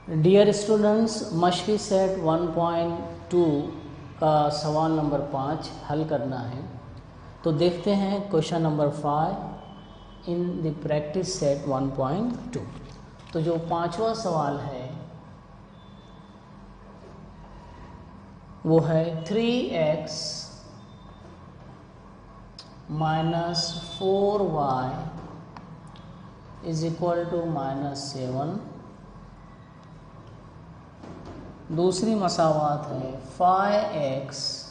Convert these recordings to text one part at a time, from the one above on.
Dear students, मशक़ी set 1.2 का सवाल number 5 हल करना है। तो देखते हैं question number 5 in the practice set 1.2। तो जो पांचवा सवाल है वो है 3x minus 4y is equal to -7। दूसरी मसावात है 5x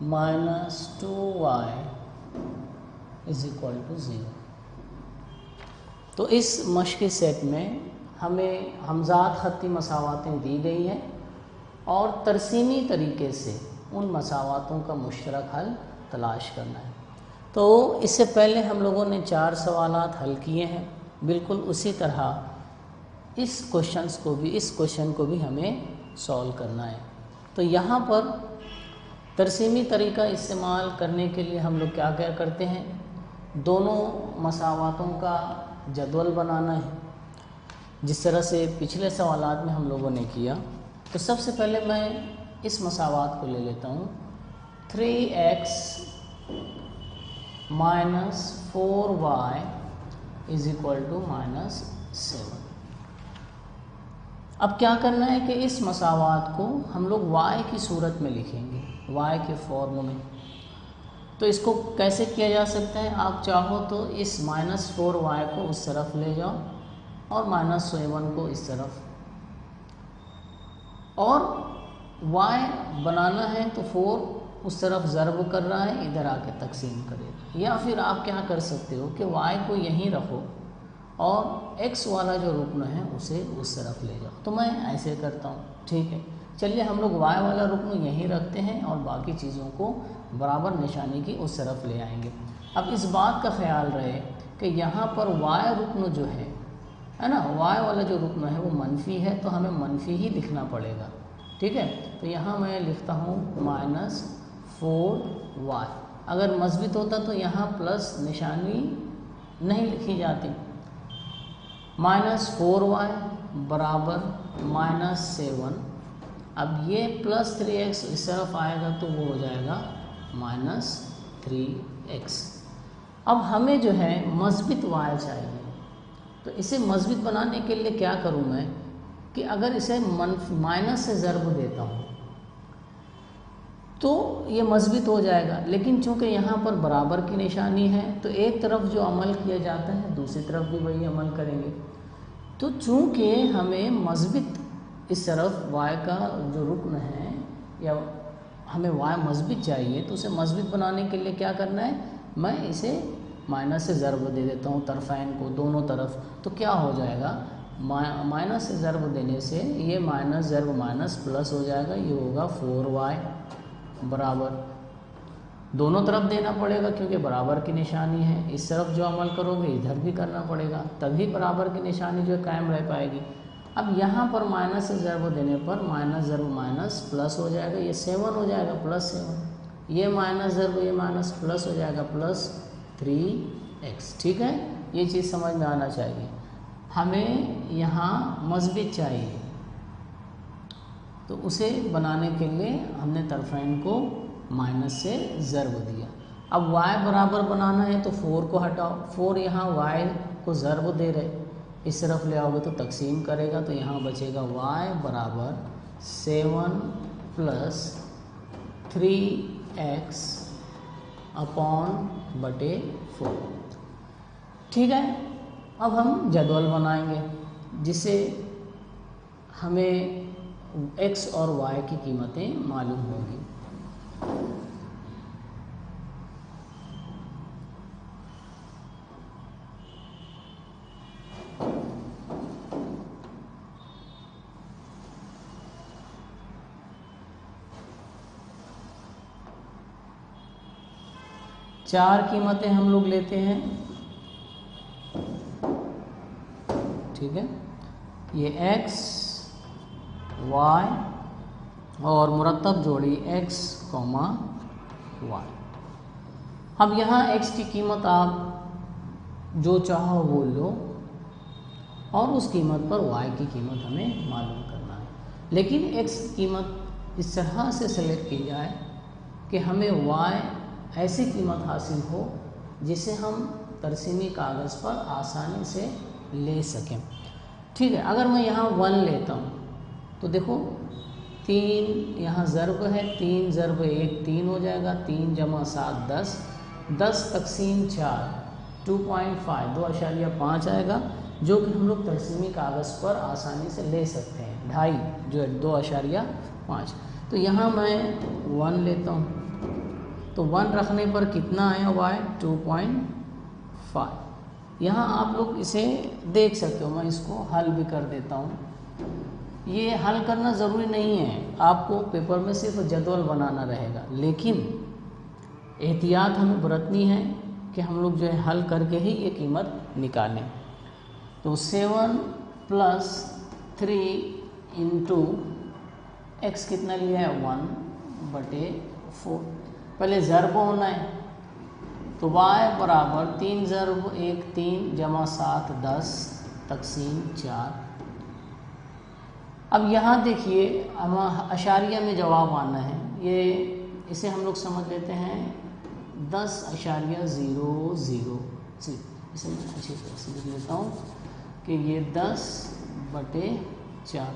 minus 2y is equal to 0। तो इस मशक़ी सेट में हमें हमज़ात ख़त्ती मसावातें दी गई हैं और तरसीमी तरीके से उन मसावातों का मुश्तरक हल तलाश करना है। तो इससे पहले हम लोगों ने 4 सवालात हल किए हैं। बिल्कुल उसी तरह इस क्वेश्चन को भी हमें सॉल्व करना है। तो यहाँ पर तरसीमी तरीका इस्तेमाल करने के लिए हम लोग क्या करते हैं, दोनों मसावातों का जदवल बनाना है, जिस तरह से पिछले सवालात में हम लोगों ने किया। तो सबसे पहले मैं इस मसावात को ले लेता हूँ 3x minus 4y is equal to -7। अब क्या करना है कि इस मसावात को हम लोग y की सूरत में लिखेंगे, y के फॉर्म में। तो इसको कैसे किया जा सकता है, आप चाहो तो इस -4y को उस तरफ ले जाओ और -7 को इस तरफ, और y बनाना है तो 4 उस तरफ ज़र्ब कर रहा है, इधर आके तकसीम करेगा। या फिर आप क्या कर सकते हो कि y को यहीं रखो और x वाला जो रुकन है उसे उस तरफ ले जाओ। तो मैं ऐसे करता हूँ, ठीक है। चलिए हम लोग y वाला रुकन यहीं रखते हैं और बाकी चीज़ों को बराबर निशानी की उस तरफ ले आएंगे। अब इस बात का ख्याल रहे कि यहाँ पर y रुकन जो है ना, y वाला जो रुकन है वो मनफी है, तो हमें मनफी ही लिखना पड़ेगा, ठीक है। तो यहाँ मैं लिखता हूँ -4y। अगर मस्बित होता तो यहाँ प्लस निशानी नहीं लिखी जाती। -4y बराबर -7। अब ये +3x इस तरफ आएगा तो वो हो जाएगा -3x। अब हमें जो है मस्बित y चाहिए। तो इसे मस्बित बनाने के लिए क्या करूँ मैं कि अगर इसे माइनस से ज़र्ब देता हूँ तो ये मस्बित हो जाएगा। लेकिन चूँकि यहाँ पर बराबर की निशानी है तो एक तरफ जो अमल किया जाता है दूसरी तरफ भी वही अमल करेंगे। तो चूँकि हमें मस्बित इस तरफ y का जो रुकन है या हमें y मस्बित चाहिए, तो उसे मस्बित बनाने के लिए क्या करना है, मैं इसे माइनस से ज़र्ब दे देता हूँ तरफ़ैन को, दोनों तरफ। तो क्या हो जाएगा, माइनस से ज़र्ब देने से ये माइनस ज़र्ब माइनस प्लस हो जाएगा। ये होगा 4y बराबर, दोनों तरफ देना पड़ेगा क्योंकि बराबर की निशानी है। इस तरफ जो अमल करोगे इधर भी करना पड़ेगा, तभी बराबर की निशानी जो कायम रह पाएगी। अब यहाँ पर माइनस से ज़र्ब देने पर माइनस ज़र्ब माइनस प्लस हो जाएगा, ये 7 हो जाएगा +7। ये माइनस ज़र्ब ये माइनस प्लस हो जाएगा +3x, ठीक है। ये चीज़ समझ में आना चाहिए। हमें यहाँ मस्बित चाहिए, तो उसे बनाने के लिए हमने तरफ़ैन को माइनस से ज़र्ब दिया। अब y बराबर बनाना है तो 4 को हटाओ, 4 यहाँ y को ज़र्ब दे रहे, इस तरफ ले आओगे तो तकसीम करेगा, तो यहाँ बचेगा y बराबर 7 + 3x अपॉन बटे 4, ठीक है। अब हम जदवल बनाएंगे जिससे हमें x और y की कीमतें मालूम होगी। चार कीमतें हम लोग लेते हैं, ठीक है। ये x, y और मुरत्तब जोड़ी x, y। अब यहाँ x की कीमत आप जो चाहो वो लो, और उस कीमत पर y की कीमत हमें मालूम करना है। लेकिन x कीमत इस तरह से सेलेक्ट की जाए कि हमें y ऐसी कीमत हासिल हो जिसे हम तरसीमी कागज़ पर आसानी से ले सकें। ठीक है, अगर मैं यहाँ 1 लेता हूँ तो देखो 3 यहाँ ज़र्ब है, 3 ज़र्ब 1 3 हो जाएगा, 3 जमा 7 10, 10 तकसीम 4 2.5 2.5 आएगा, जो कि हम लोग तरसीमी कागज़ पर आसानी से ले सकते हैं। 2.5 जो है 2.5। तो यहाँ मैं 1 लेता हूँ तो 1 रखने पर कितना आया y 2.5। यहाँ आप लोग इसे देख सकते हो, मैं इसको हल भी कर देता हूँ। ये हल करना ज़रूरी नहीं है, आपको पेपर में सिर्फ जदवल बनाना रहेगा, लेकिन एहतियात हमें बरतनी है कि हम लोग जो है हल करके ही ये कीमत निकालें। तो 7 + 3 इंटू x कितना लिया है 1/4। पहले ज़र्ब होना है तो y बराबर 3 ज़र्ब 1 3 जमा 7 10 तकसीम 4। अब यहाँ देखिए हम अशारिया में जवाब आना है, ये इसे हम लोग समझ लेते हैं 10.00। इसे मैं अच्छी तरह से लिख लेता हूँ कि ये 10/4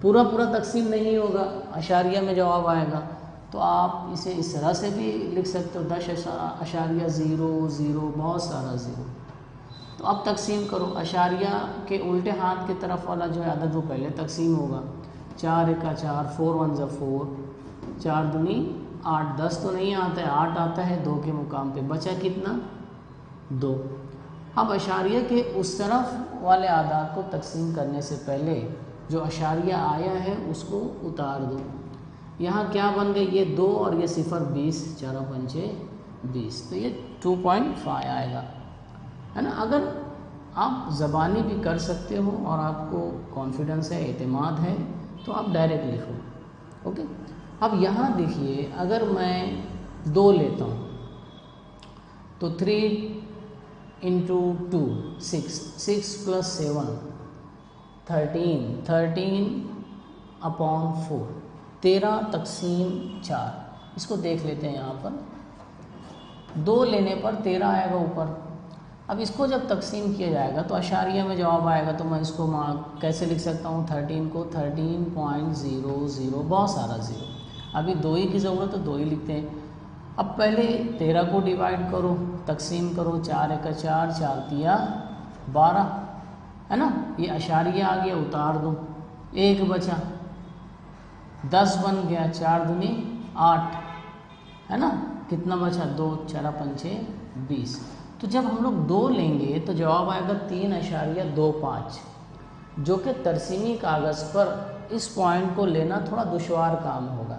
पूरा तकसीम नहीं होगा, अशारिया में जवाब आएगा। तो आप इसे इस तरह से भी लिख सकते हो 10.00, बहुत सारा ज़ीरो। तो अब तकसीम करो, अशारिया के उल्टे हाथ की तरफ वाला जो है अदद वो पहले तकसीम होगा। 4 × 4 4 × 1 4, 4 दूनी 8, 10 तो नहीं आता है, 8 आता है 2 के मुकाम पे, बचा कितना 2। अब अशारिया के उस तरफ वाले आदाद को तकसीम करने से पहले जो अशारिया आया है उसको उतार दो। यहाँ क्या बन गई, ये 2 और ये 0 20, 4 × 5 20, तो ये 2.5 आएगा, है ना। अगर आप ज़बानी भी कर सकते हो और आपको कॉन्फिडेंस है, एतमाद है, तो आप डायरेक्ट लिखो। ओके, अब यहाँ देखिए अगर मैं 2 लेता हूँ तो 3 × 2 6, 6 + 7 13, 13/4, 13 तकसीम 4। इसको देख लेते हैं, यहाँ पर 2 लेने पर 13 आएगा ऊपर। अब इसको जब तकसीम किया जाएगा तो अशारिया में जवाब आएगा, तो मैं इसको कैसे लिख सकता हूँ, 13 को 13.00, बहुत सारा ज़ीरो। अभी 2 ही की ज़रूरत है, 2 ही लिखते हैं। अब पहले 13 को डिवाइड करो, तकसीम करो, 4 × 4 4 × 12, है ना। ये अशारिया आ गया, उतार दो, 1 बचा, 10 बन गया, 4 दूनी 8, है ना। कितना बचा 2, 4 × 5 20। तो जब हम लोग 2 लेंगे तो जवाब आएगा 3.25, जो कि तरसीमी कागज़ पर इस पॉइंट को लेना थोड़ा दुश्वार काम होगा,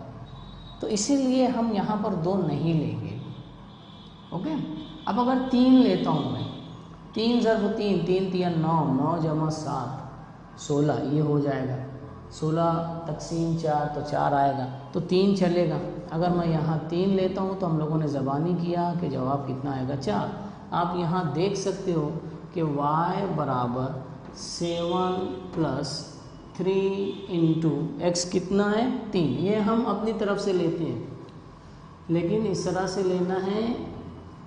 तो इसीलिए हम यहाँ पर 2 नहीं लेंगे। ओके, अब अगर 3 लेता हूँ मैं, 3 ज़र्ब 3, 3 × 3 9, 9 जमा 7 16, ये हो जाएगा, 16 तकसीम 4 तो 4 आएगा, तो 3 चलेगा। अगर मैं यहाँ 3 लेता हूँ तो हम लोगों ने ज़बानी किया कि जवाब कितना आएगा 4। आप यहाँ देख सकते हो कि y बराबर 7 + 3 इंटू x कितना है 3। ये हम अपनी तरफ से लेते हैं, लेकिन इस तरह से लेना है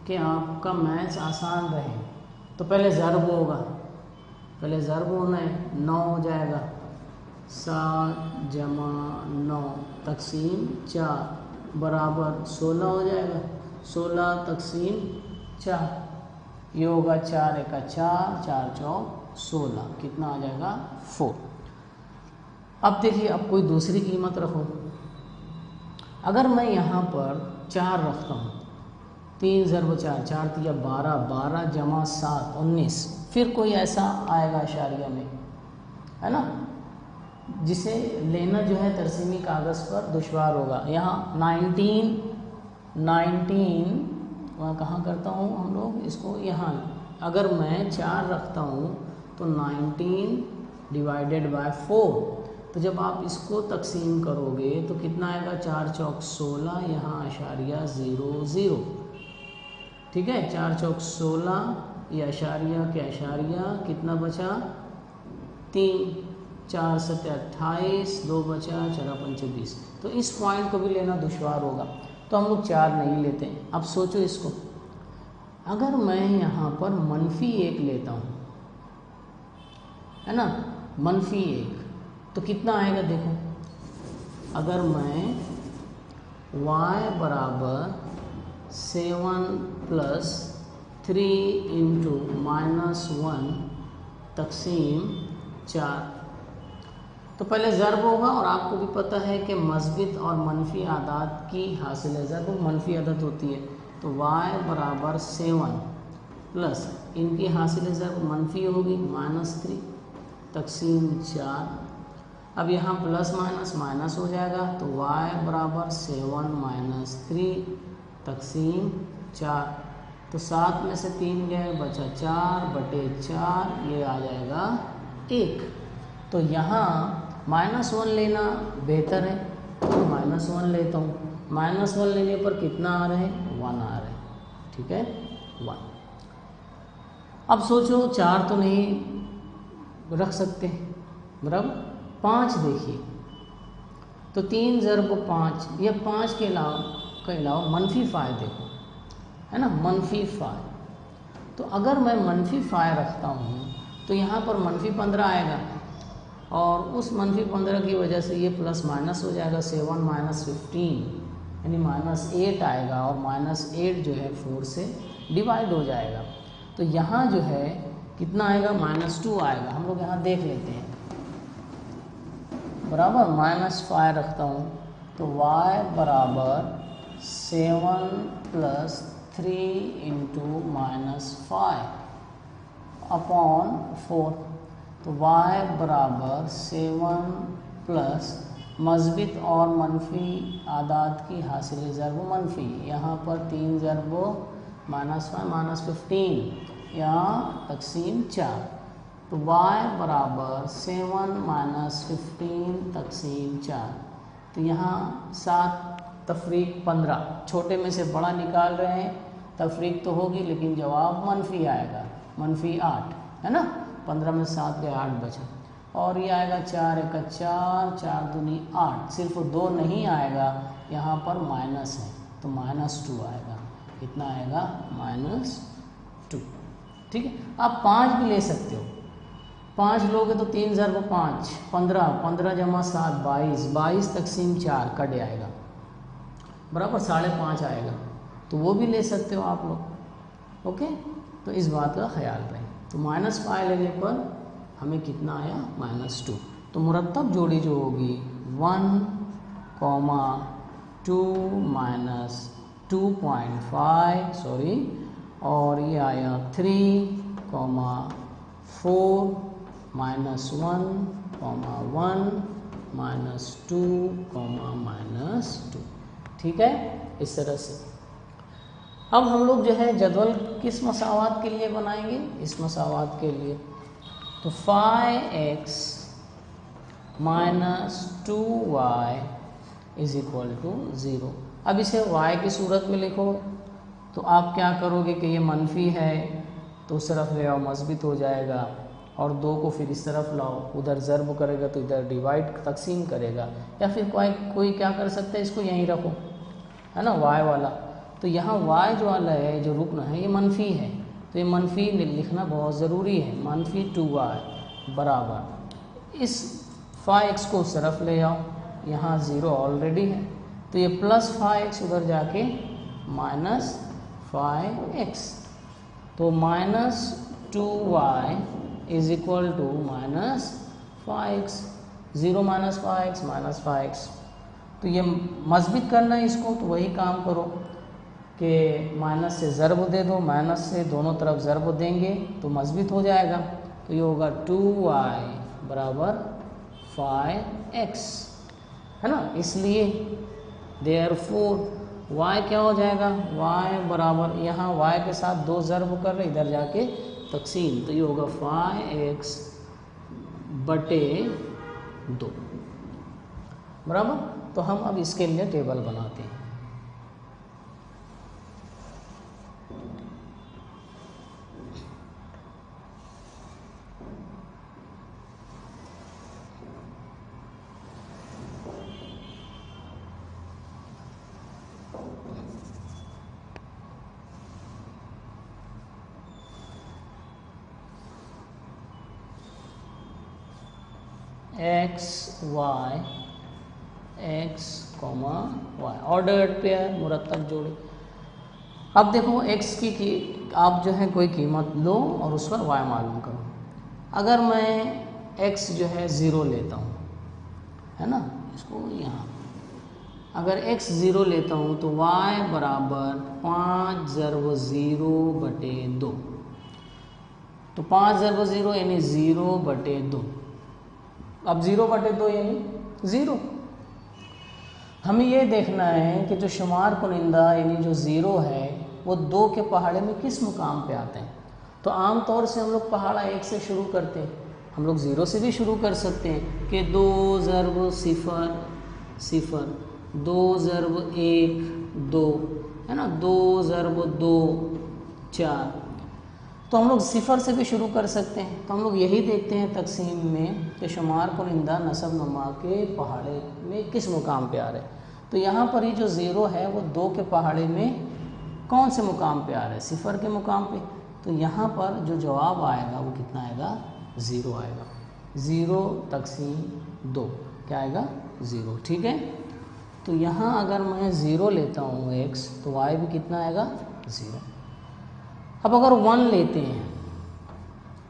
कि आपका मैथ्स आसान रहे। तो पहले ज़र्ब होगा, पहले ज़र्ब होना है, 9 हो जाएगा, 7 जमा 9 तकसीम 4 बराबर 16 हो जाएगा, 16 तकसीम 4, ये होगा 4 × 4 4 × 4 16, कितना आ जाएगा 4। अब देखिए, अब कोई दूसरी कीमत रखो। अगर मैं यहाँ पर 4 रखता हूँ, 3 ज़र्ब 4, 4 × 3 12, 12 जमा 7 19, फिर कोई ऐसा आएगा अशारिया में, है ना, जिसे लेना जो है तरसीमी कागज़ पर दुश्वार होगा। यहाँ 19 वहाँ कहाँ करता हूँ हम लोग इसको, यहाँ अगर मैं 4 रखता हूँ तो 19 / 4, तो जब आप इसको तकसीम करोगे तो कितना आएगा, 4 × 4 16, यहाँ अशारिया 0 0, ठीक है, 4 × 4 16 ये अशारिया के अशारिया, कितना बचा 3, 4 7 28, 2 बचा, 4 5 20। तो इस पॉइंट को भी लेना दुश्वार होगा, तो हम लोग 4 नहीं लेते हैं। अब सोचो इसको, अगर मैं यहाँ पर -1 लेता हूँ, है ना, -1, तो कितना आएगा देखो। अगर मैं y बराबर 7 + 3 × -1 तक़सीम 4, तो पहले ज़र्ब होगा, और आपको भी पता है कि मस्बित और मनफी आदात की हासिल ज़र्ब मनफी आदत होती है। तो y बराबर 7 प्लस इनकी हासिल ज़र्ब मनफी होगी -3 तक़सीम 4। अब यहाँ प्लस माइनस माइनस हो जाएगा, तो y बराबर 7 - 3 तक़सीम 4। तो 7 में से 3 गए, बचा 4/4, ये आ जाएगा 1। तो यहाँ -1 लेना बेहतर है, तो -1 लेता हूँ। -1 लेने पर कितना आ रहा है, 1 आ रहा है, ठीक है, 1। अब सोचो 4 तो नहीं रख सकते, बराबर 5 देखिए, तो 3 ज़र्ब 5, या 5 के अलावा -5 देखो, है ना, -5। तो अगर मैं -5 रखता हूँ तो यहाँ पर -15 आएगा, और उस -15 की वजह से ये प्लस माइनस हो जाएगा, 7 - 15 यानी -8 आएगा, और -8 जो है 4 से डिवाइड हो जाएगा। तो यहाँ जो है कितना आएगा, -2 आएगा। हम लोग यहाँ देख लेते हैं, बराबर -5 रखता हूँ, तो y बराबर 7 + 3 × -5 अपॉन 4। तो y बराबर 7 प्लस मस्बित और मनफी आदात की हासिल ज़र्ब मनफी, यहाँ पर 3 ज़र्ब -5 -15 या तक़सीम 4। तो y बराबर 7 - 15 तक़सीम 4। तो यहाँ 7 तफरीक 15, छोटे में से बड़ा निकाल रहे हैं, तफरीक तो होगी लेकिन जवाब मनफी आएगा, -8, है ना। 15 में 7 गए, 8 बचा, और ये आएगा 4 × 1 = 4, 4 दूनी 8, सिर्फ 2 नहीं आएगा, यहाँ पर माइनस है, तो -2 आएगा। कितना आएगा, -2, ठीक है। आप 5 भी ले सकते हो, 5 लोगे तो 3 ज़र्ब 5, 15, 15 + 7 22, 22 तक़सीम 4 कट आएगा, बराबर 5.5 आएगा, तो वो भी ले सकते हो आप लोग, ओके। तो इस बात का ख्याल रहे। तो -5 लेने पर हमें कितना आया, -2। तो मुरत्तब जोड़ी जो होगी 1, 2 - 2.5 सॉरी, और ये आया 3, 4 - 1, 1 -2, -2, ठीक है, इस तरह से। अब हम लोग जो है जदवल किस मसावात के लिए बनाएंगे, इस मसावात के लिए, तो 5x - 2y = 0। अब इसे y की सूरत में लिखो, तो आप क्या करोगे कि ये मनफी है तो उस तरफ ले आओ, मस्बित हो जाएगा, और 2 को फिर इस तरफ लाओ, उधर ज़र्ब करेगा तो इधर डिवाइड तक़सीम करेगा, या फिर कोई क्या कर सकता है, इसको यहीं रखो, है ना, y वाला। तो यहाँ y जो वाला है, जो रुकना है, ये मनफी है, तो ये मनफी लिखना बहुत ज़रूरी है। -2y बराबर इस 5x को उस तरफ ले आओ, यहाँ 0 ऑलरेडी है, तो ये +5x उधर जाके -5x, तो -2y = -5x, 0 - 5x -5x। तो ये मस्बित करना है इसको, तो वही काम करो कि माइनस से ज़र्ब दे दो, माइनस से दोनों तरफ ज़र्ब देंगे तो मस्बित हो जाएगा। तो ये होगा 2y = 5x, है ना। इसलिए देयरफॉर y क्या हो जाएगा, y बराबर, यहाँ y के साथ 2 ज़र्ब कर रहे, इधर जाके तक़सीम, तो ये होगा 5x/2, बराबर। तो हम अब इसके लिए टेबल बनाते हैं। X Y X comma Y, ordered pair, मुरत्तब जोड़ी। अब देखो एक्स की आप जो है कोई कीमत लो और उस पर वाई मालूम करो। अगर मैं एक्स जो है ज़ीरो लेता हूँ, है ना, इसको यहाँ अगर x 0 लेता हूँ तो y बराबर 5 ज़रब 0/2। तो 5 ज़रब 0 यानी 0/2। अब 0/2 यानी 0। हमें ये देखना है कि जो शुमार कुनिंदा यानी जो 0 है वो 2 के पहाड़े में किस मुकाम पे आते हैं। तो आम तौर से हम लोग पहाड़ा 1 से शुरू करते हैं, हम लोग 0 से भी शुरू कर सकते हैं कि 2 ज़रब 0 0, 2 ज़रब 1 2, है ना, 2 ज़रब 2 4। तो हम लोग 0 से भी शुरू कर सकते हैं। तो हम लोग यही देखते हैं तकसीम में कि शुमार कुनिंदा नसब नुमा के पहाड़े में किस मुकाम पे आ रहे हैं। तो यहाँ पर ही जो 0 है वो 2 के पहाड़े में कौन से मुकाम पे आ रहा है, 0 के मुकाम पे। तो यहाँ पर जो जवाब आएगा वो कितना आएगा, 0 आएगा। 0 तकसीम 2 क्या आएगा, 0। ठीक है, तो यहाँ अगर मैं 0 लेता हूँ x तो y भी कितना आएगा, 0। अब अगर 1 लेते हैं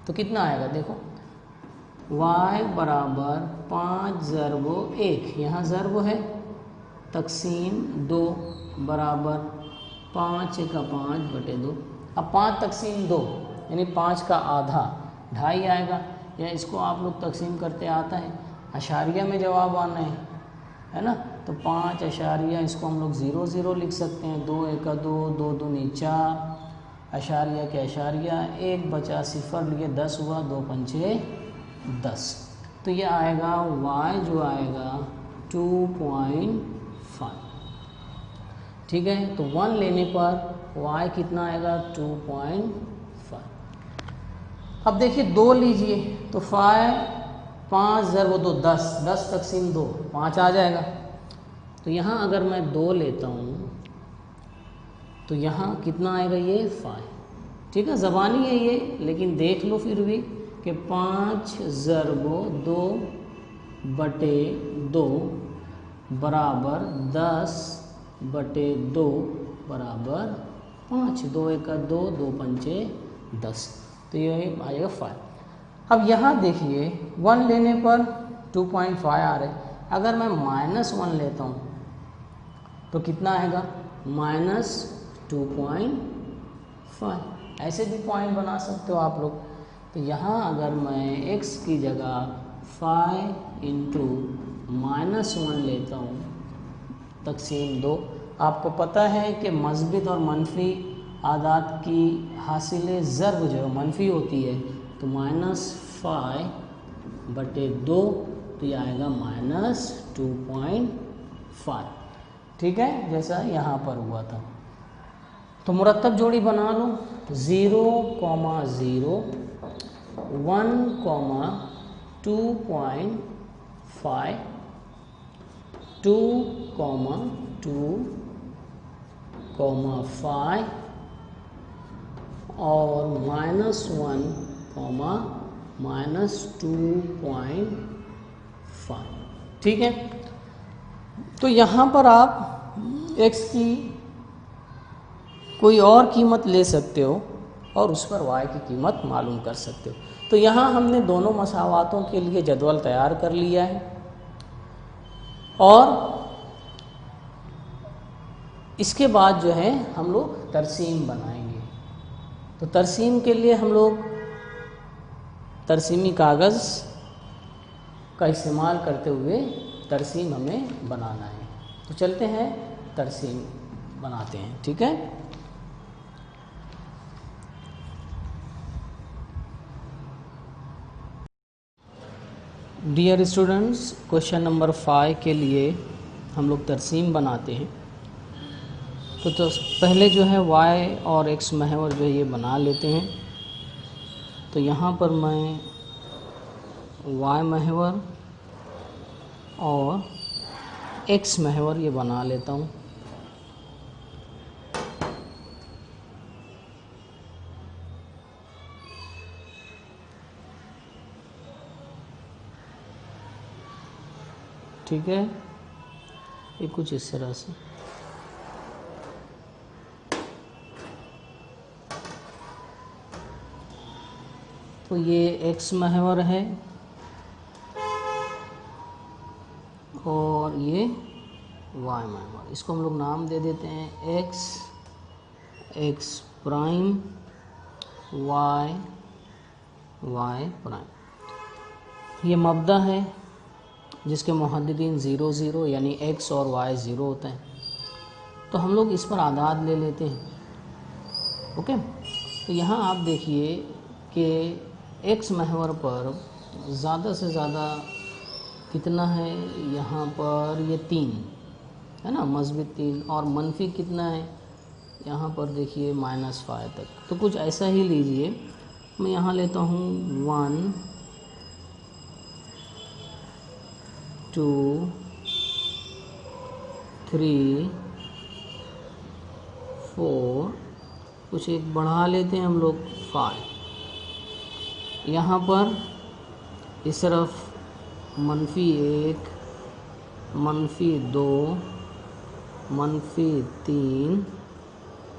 तो कितना आएगा, देखो y बराबर 5 ज़रब 1, यहाँ ज़रब है, तकसीम 2 बराबर 5 का 5/2। अब 5 तकसीम 2 यानी 5 का आधा 2.5 आएगा, या इसको आप लोग तकसीम करते आता है, अशारिया में जवाब आना है ना। तो 5 अशारिया, इसको हम लोग 0 0 लिख सकते हैं, 2 1 2, 2 दूनी 4, अशारिया के अशारिया 1 बचा 0 लिए 10 हुआ, 2 पंचे 10। तो ये आएगा y जो आएगा 2.5। ठीक है, तो 1 लेने पर y कितना आएगा, 2.5। अब देखिए 2 लीजिए तो 5 ज़रब 2 10, 10 तकसीम 2 5 आ जाएगा। तो यहाँ अगर मैं 2 लेता हूँ तो यहाँ कितना आएगा, ये 5। ठीक है, ज़बानी है ये, लेकिन देख लो फिर भी कि 5 ज़रब 2/2 बराबर 10/2 बराबर 5, 2 1 2, 2 पंचे 10। तो ये आएगा 5। अब यहाँ देखिए 1 लेने पर 2.5 आ रहे, अगर मैं -1 लेता हूँ तो कितना आएगा, -2.5। ऐसे भी पॉइंट बना सकते हो आप लोग। तो यहाँ अगर मैं x की जगह 5 × -1 लेता हूँ तकसीम 2, आपको पता है कि मस्बित और मनफी आदात की हासिल ज़र्ब जो मनफी होती है, तो -5/2, तो ये आएगा -2.5। ठीक है, जैसा यहाँ पर हुआ था। तो मुरत्तब जोड़ी बना लो, 0, 0, 1, 2.5, 2, 2, 5 और -1, -2.5। ठीक है, तो यहाँ पर आप x की कोई और कीमत ले सकते हो और उस पर y की कीमत मालूम कर सकते हो। तो यहाँ हमने दोनों मसावातों के लिए जदवल तैयार कर लिया है और इसके बाद जो है हम लोग तरसीम बनाएंगे। तो तरसीम के लिए हम लोग तरसीमी कागज़ का इस्तेमाल करते हुए तरसीम हमें बनाना है। तो चलते हैं तरसीम बनाते हैं। ठीक है, डियर स्टूडेंट्स, क्वेश्चन नंबर 5 के लिए हम लोग तरसीम बनाते हैं। तो पहले जो है y और x महवर जो है ये बना लेते हैं। तो यहाँ पर मैं y महवर और x महवर ये बना लेता हूँ। ठीक है, ये कुछ इस तरह से। तो ये x महवर है और ये y महवर। इसको हम लोग नाम दे देते हैं x प्राइम y प्राइम। ये मब्दा है जिसके मुहद्दिदीन 0 0 यानी x और y 0 होते हैं। तो हम लोग इस पर आदाद ले लेते हैं। ओके, तो यहाँ आप देखिए कि x महवर पर ज़्यादा से ज़्यादा कितना है, यहाँ पर ये 3 है ना, मस्बित 3, और मनफी कितना है यहाँ पर देखिए -5 तक। तो कुछ ऐसा ही लीजिए, मैं यहाँ लेता हूँ 1 2 3 4, कुछ एक बढ़ा लेते हैं हम लोग 5। यहाँ पर इस तरफ -1 -2 -3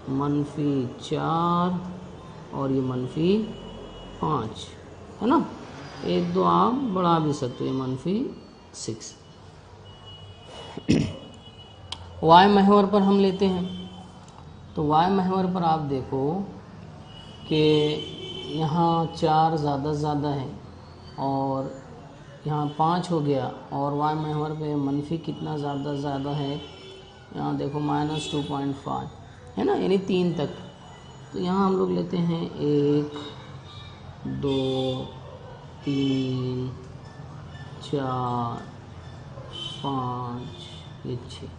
-4 और ये -5 है ना। 1 2 आप बढ़ा भी सकते हो, -6। y महवर पर हम लेते हैं, तो y महवर पर आप देखो कि यहाँ 4 ज़्यादा से ज़्यादा है और यहाँ 5 हो गया, और y महवर पे मनफी कितना ज़्यादा है, यहाँ देखो -2.5 है ना, यानी 3 तक। तो यहाँ हम लोग लेते हैं 1 2 3 4 5 ये 6।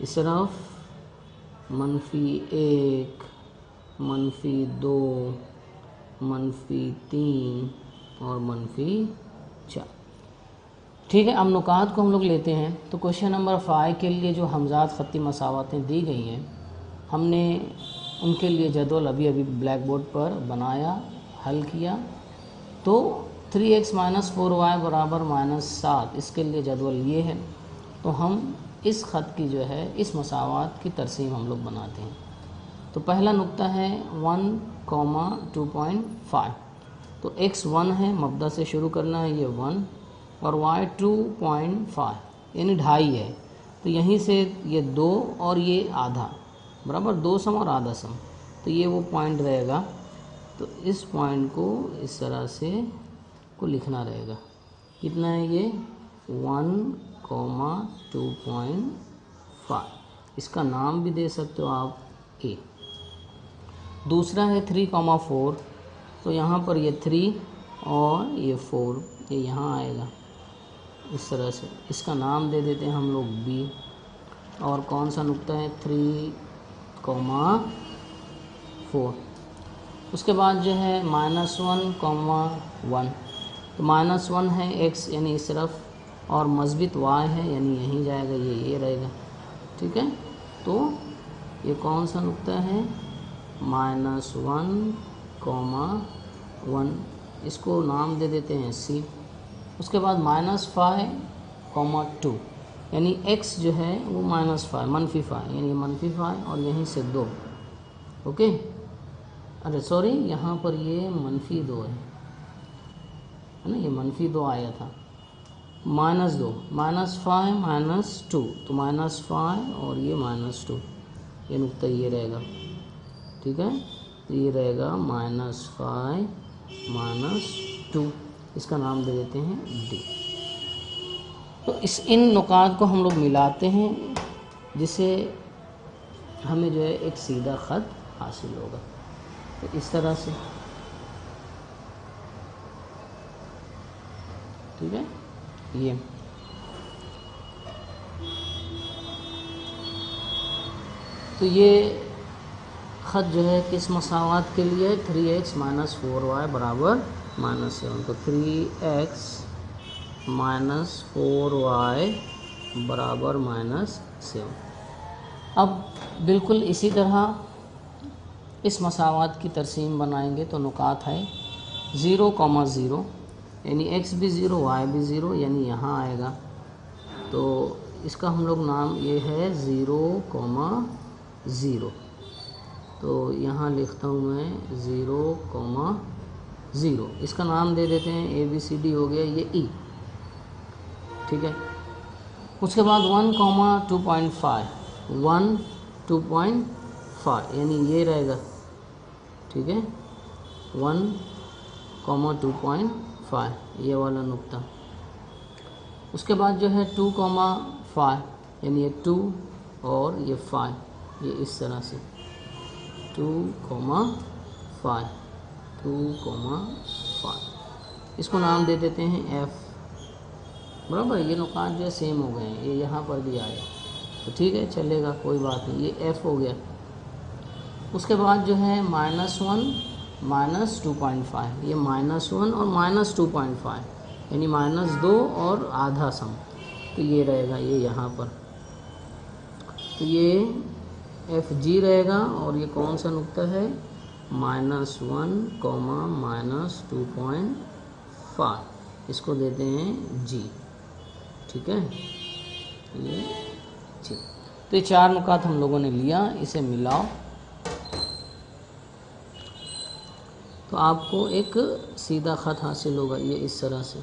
इस तरफ -1 -2 -3 और -4। ठीक है, अब नुकात को हम लोग लेते हैं। तो क्वेश्चन नंबर 5 के लिए जो हमजाद ख़त्ती मसावतें दी गई हैं, हमने उनके लिए जदवल अभी ब्लैक बोर्ड पर बनाया, हल किया। तो 3x - 4y बराबर -7, इसके लिए जदवल ये है। तो हम इस ख़त की जो है, इस मसावात की तरसीम हम लोग बनाते हैं। तो पहला नुक्ता है 1, 2.5। तो x 1 है, मब्दा से शुरू करना है, ये 1, और y 2.5 यानी 2.5 है। तो यहीं से ये 2 और ये आधा बराबर 2 सम और आधा सम, तो ये वो पॉइंट रहेगा। तो इस पॉइंट को इस तरह से को लिखना रहेगा। कितना है ये 1, 2.5। इसका नाम भी दे सकते हो आप a। दूसरा है 3, 4। तो यहाँ पर ये 3 और ये 4 ये यहाँ आएगा इस तरह से। इसका नाम दे देते हैं हम लोग b। और कौन सा नुक्ता है 3, 4। उसके बाद जो है -1, 1। तो -1 है x यानी इस तरफ, और मस्बित y है यानी यहीं जाएगा, ये रहेगा। ठीक है, तो ये कौन सा नुक्ता है -1, 1, इसको नाम दे देते हैं c। उसके बाद -5, 2 यानी x जो है वो -5 -5 यानी -5 और यहीं से 2। ओके, अरे सॉरी, यहाँ पर ये -2 है ना, ये -2 आया था। -2 -5 -2, तो -5 और ये -2, ये नुक्ता ये रहेगा। ठीक है, तो ये रहेगा -5 -2, इसका नाम दे देते हैं d। तो इन नुकात को हम लोग मिलाते हैं, जिससे हमें जो है एक सीधा ख़त हासिल होगा। तो इस तरह से, ठीक है, ये तो ये ख़त जो है किस मसावात के लिए 3x - 4y बराबर -7। तो 3x - 4y बराबर -7। अब बिल्कुल इसी तरह इस मसावात की तरसीम बनाएंगे। तो नुकात है 0, 0 यानी x भी 0 y भी 0 यानी यहाँ आएगा तो इसका हम लोग नाम ये है 0,0। तो यहाँ लिखता हूँ मैं 0,0, इसका नाम दे देते हैं ABCD हो गया ये E, ठीक है। उसके बाद 1,2.5, 1, 2.5 यानी ये रहेगा, ठीक है, 1,2.5 ये वाला नुक्ता। उसके बाद जो है 2,5 यानी ये 2 और ये 5, ये इस तरह से 2,5, 2,5 इसको नाम दे देते हैं F, बराबर। ये नुकात जो है सेम हो गए हैं, ये यहाँ पर भी आया तो ठीक है, चलेगा, कोई बात नहीं, ये F हो गया। उसके बाद जो है -1, -2.5, ये -1 और -2.5 यानी -2 और आधा सम, तो ये रहेगा ये यहाँ पर, तो ये FG रहेगा। और ये कौन सा नुक्ता है, -1, -2.5, इसको देते हैं G, ठीक है, ये ठीक। तो ये 4 नुकात हम लोगों ने लिया, इसे मिलाओ तो आपको एक सीधा खत हासिल होगा, ये इस तरह से।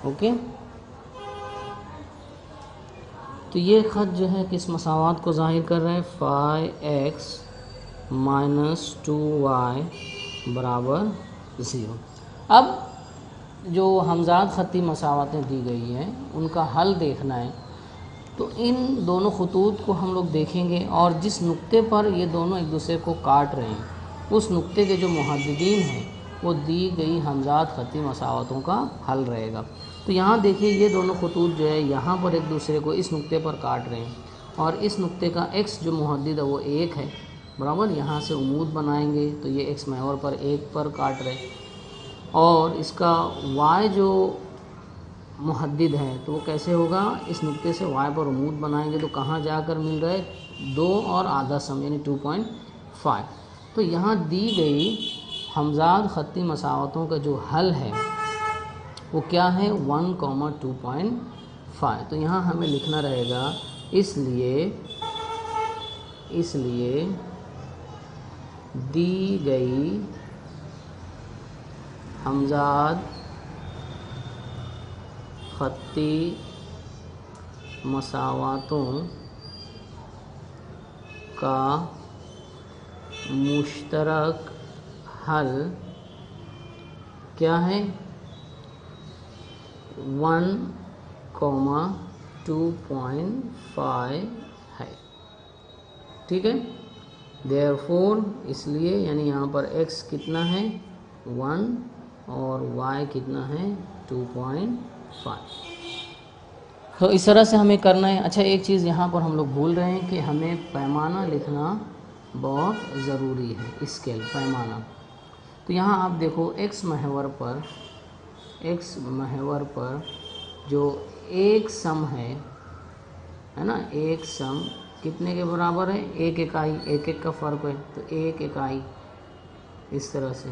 ओके, तो ये ख़त जो है किस मसावात को ज़ाहिर कर रहा है, 5x - 2y बराबर 0। अब जो हमज़ाद ख़ती मसावातें दी गई हैं उनका हल देखना है, तो इन दोनों खतूत को हम लोग देखेंगे और जिस नुक्ते पर ये दोनों एक दूसरे को काट रहे हैं उस नुक्ते के जो मुहद्दिदीन हैं वो दी गई हमज़ाद ख़ती मसावतों का हल रहेगा। तो यहाँ देखिए ये दोनों खतूत जो है यहाँ पर एक दूसरे को इस नुक्ते पर काट रहे हैं और इस नुक्ते का x जो मुहद्दिद है वो 1 है, बराबर। यहाँ से उमूद बनाएंगे तो ये x महवर पर 1 पर काट रहे हैं और इसका y जो मुहद्दिद है तो वो कैसे होगा, इस नुक्ते से y पर उमूद बनाएंगे तो कहाँ जाकर मिल रहा है, 2 और आधा सम यानी 2.5। तो यहाँ दी गई हमज़ाद ख़ती मसावतों का जो हल है वो क्या है, 1,2.5। तो यहाँ हमें लिखना रहेगा, इसलिए दी गई हमज़ाद ख़ती मसावतों का मुश्तरक हल क्या है, 1,2.5 है, ठीक है। देयरफॉर इसलिए यानी यहाँ पर x कितना है 1 और y कितना है 2.5। तो इस तरह से हमें करना है। अच्छा, एक चीज़ यहाँ पर हम लोग भूल रहे हैं कि हमें पैमाना लिखना बहुत ज़रूरी है, स्केल पैमाना। तो यहाँ आप देखो x महवर पर जो एक सम है ना, एक सम कितने के बराबर है, 1 इकाई, 1 का फ़र्क है तो 1 इकाई, इस तरह से।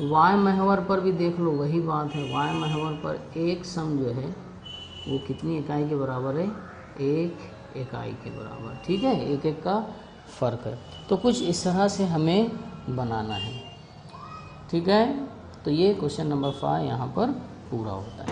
y महवर पर भी देख लो वही बात है, y महवर पर एक सम जो है वो कितनी इकाई के बराबर है, 1 इकाई के बराबर, ठीक है, 1 का फ़र्क है। तो कुछ इस तरह से हमें बनाना है, ठीक है। तो ये क्वेश्चन नंबर 5 यहाँ पर पूरा होता है।